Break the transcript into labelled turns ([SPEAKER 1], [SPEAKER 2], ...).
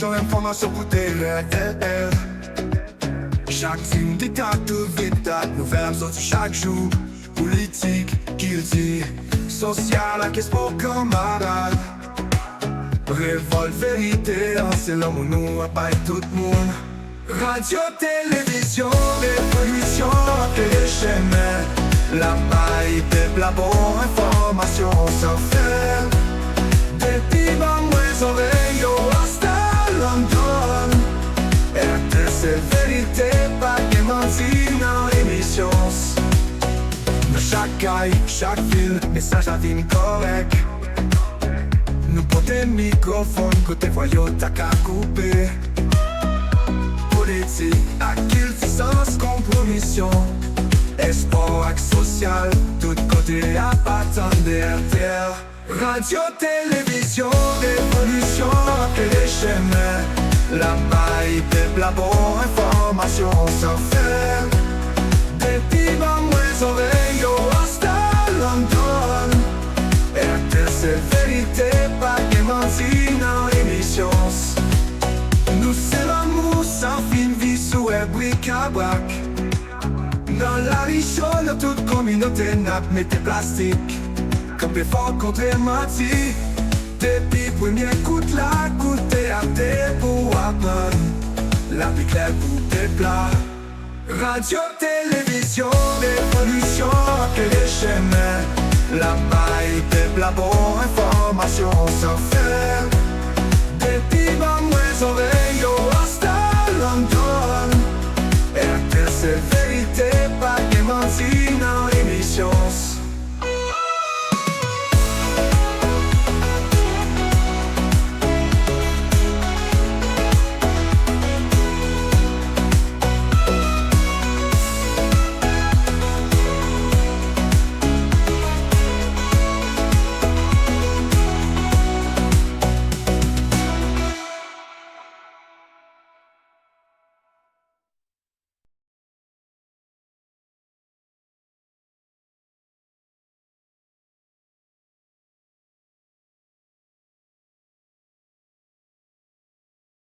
[SPEAKER 1] toujours information pour tes rêves. Chaque film détaille tout vite, nouvelles sorties chaque jour. Politique, qu'il dit, social, à qu'est-ce pour camarade. Révolte, vérité, c'est l'homme où nous apparaît tout le monde. Radio, télévision, révolution, téléchaîne. La maille, des labos, information sans faire. Des piments, moins oreilles, hasta London. RT, c'est vérité, pas de mentir dans l'émission. Dans chaque caille, chaque fil, message à ligne correct. Nous portons microphone, côté voyou, t'as qu'à couper. Politique, à culte, sans compromission. Espoir, acte social, tout côté à patente derrière. Radio, télévision, révolution, téléchaîne. La maille, des labos, information sans faire. Des piments, moins oreilles, hasta London. RT, c'est vérité, pas de mentir dans l'émission. Nous c'est l'amour sans fin, vie sous un bric-à-brac. Dans la richonne, toute communauté n'a mettez plastique. Comme des forts contre menti. Depuis premier coup de la goûter à des pour apprendre. La pique claire pour des plats. Radio, télévision, révolution, téléchaîne. La maille, des labos, information sans faire. Des piments, moins oreilles.